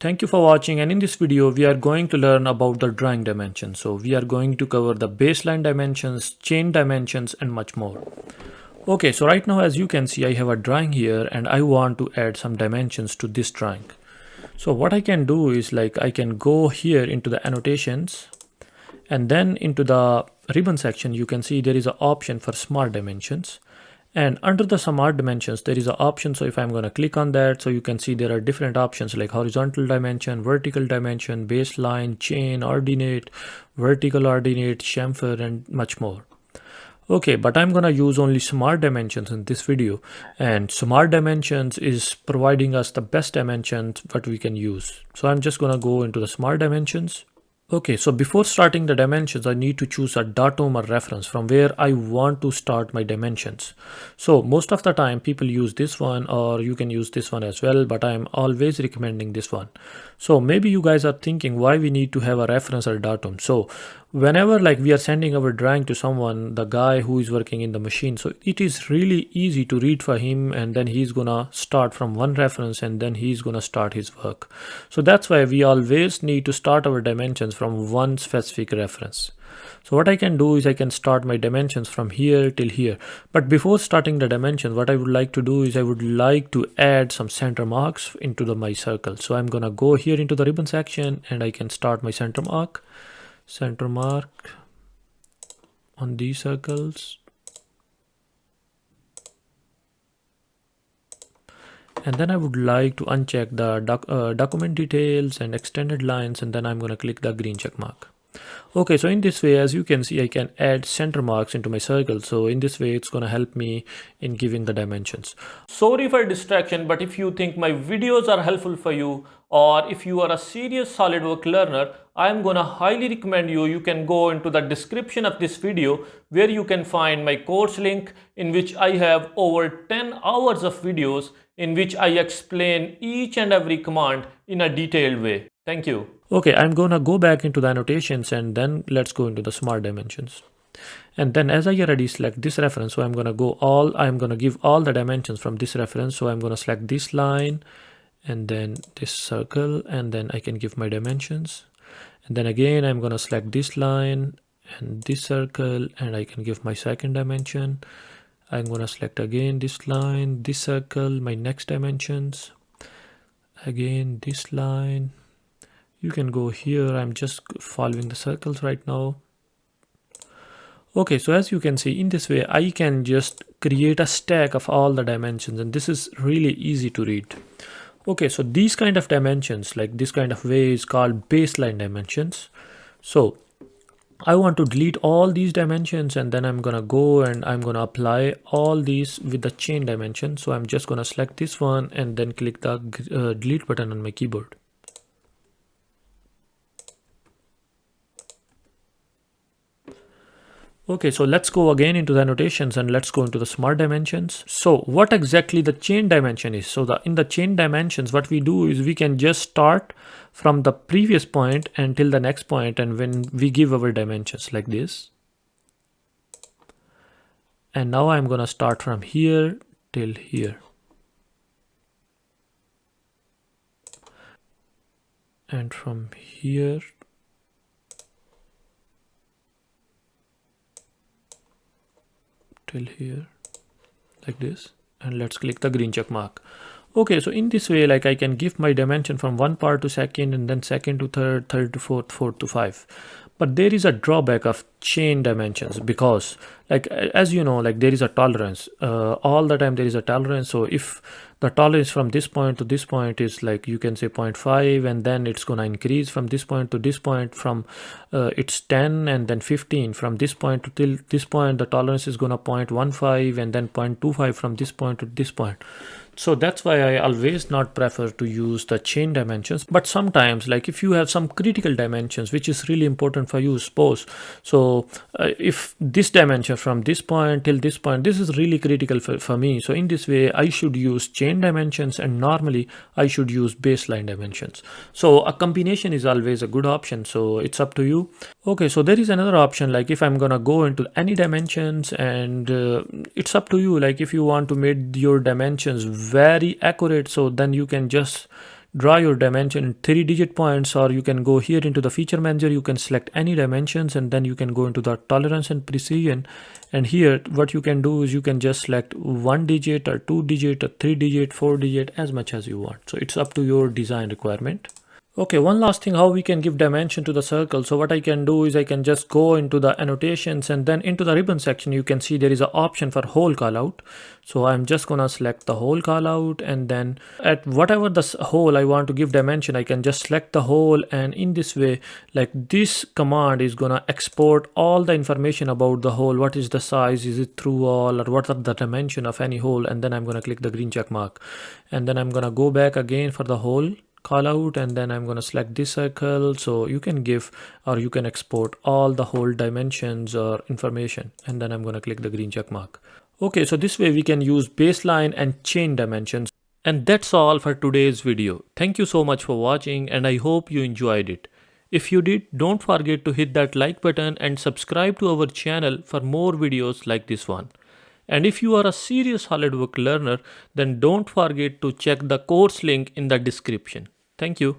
Thank you for watching, and in this video we are going to learn about the drawing dimensions. So we are going to cover the baseline dimensions, chain dimensions and much more. Okay, so right now as you can see I have a drawing here and I want to add some dimensions to this drawing. So what I can do is I can go here into the annotations and then into the ribbon section you can see there is an option for smart dimensions. And under the smart dimensions, there is an option. So if I'm going to click on that, so you can see there are different options like horizontal dimension, vertical dimension, baseline, chain, ordinate, vertical ordinate, chamfer, and much more. Okay, but I'm going to use only smart dimensions in this video. And smart dimensions is providing us the best dimensions what we can use. So I'm just going to go into the smart dimensions. Okay, so before starting the dimensions, I need to choose a datum or reference from where I want to start my dimensions. So most of the time people use this one, or you can use this one as well, but I'm always recommending this one. So maybe you guys are thinking why we need to have a reference or datum. So whenever we are sending our drawing to someone, the guy who is working in the machine, so it is really easy to read for him, and then he's gonna start from one reference and then he's gonna start his work. So that's why we always need to start our dimensions from one specific reference. So what I can do is I can start my dimensions from here till here. But before starting the dimensions, what I would like to do is I would like to add some center marks into my circle. So I'm gonna go here into the ribbon section and I can start my center mark on these circles. And then I would like to uncheck the document details and extended lines, and then I'm going to click the green check mark. Okay, so in this way, as you can see, I can add center marks into my circle. So in this way, it's going to help me in giving the dimensions. Sorry for distraction, but if you think my videos are helpful for you, or if you are a serious SolidWorks learner, I'm gonna highly recommend you can go into the description of this video where you can find my course link, in which I have over 10 hours of videos in which I explain each and every command in a detailed way. Thank you. Okay, I'm gonna go back into the annotations and then let's go into the smart dimensions. And then as I already select this reference, so I'm gonna give all the dimensions from this reference. So I'm gonna select this line and then this circle, and then I can give my dimensions. And then again, I'm gonna select this line and this circle, and I can give my second dimension. I'm gonna select again this line, this circle, my next dimensions. Again, this line. You can go here. I'm just following the circles right now. Okay, so as you can see, in this way, I can just create a stack of all the dimensions, and this is really easy to read. Okay, so these kind of dimensions, like this kind of way, is called baseline dimensions. So I want to delete all these dimensions, and then I'm gonna go and I'm gonna apply all these with the chain dimension. So I'm just gonna select this one and then click the delete button on my keyboard. Okay, so let's go again into the annotations and let's go into the smart dimensions. So what exactly the chain dimension is? So in the chain dimensions, what we do is we can just start from the previous point until the next point, and when we give our dimensions like this. And now I'm gonna start from here till here. And from here till here, like this, and let's click the green check mark. Okay, so in this way, I can give my dimension from one part to second, and then second to third, third to fourth, fourth to five. But there is a drawback of chain dimensions, because as you know, there is a tolerance. All the time there is a tolerance. So if the tolerance from this point to this point is you can say 0.5, and then it's gonna increase from this point to this point, from it's 10 and then 15. From this point to till this point, the tolerance is gonna 0.15 and then 0.25 from this point to this point. So that's why I always not prefer to use the chain dimensions. But sometimes, if you have some critical dimensions which is really important for you, suppose so if this dimension from this point till this point, this is really critical for me. So in this way I should use chain dimensions, and normally I should use baseline dimensions. So a combination is always a good option, so it's up to you. Okay, so there is another option, if I'm gonna go into any dimensions, and it's up to you. If you want to make your dimensions very accurate, so then you can just draw your dimension in 3-digit points, or you can go here into the feature manager, you can select any dimensions, and then you can go into the tolerance and precision. And here what you can do is you can just select 1 digit or 2 digit or 3 digit, 4 digit, as much as you want. So it's up to your design requirement. Okay, one last thing, how we can give dimension to the circle. So what I can do is I can just go into the annotations, and then into the ribbon section you can see there is an option for whole callout. So I'm just gonna select the whole callout, and then at whatever the hole I want to give dimension, I can just select the whole, and in this way, like, this command is gonna export all the information about the hole. What is the size, is it through all, or what are the dimension of any hole, and then I'm gonna click the green check mark, and then I'm gonna go back again for the whole callout, and then I'm going to select this circle. So you can give, or you can export all the whole dimensions or information, and then I'm going to click the green check mark. Okay, so this way we can use baseline and chain dimensions. And that's all for today's video. Thank you so much for watching, and I hope you enjoyed it. If you did, don't forget to hit that like button and subscribe to our channel for more videos like this one. And if you are a serious SolidWorks learner, then don't forget to check the course link in the description. Thank you.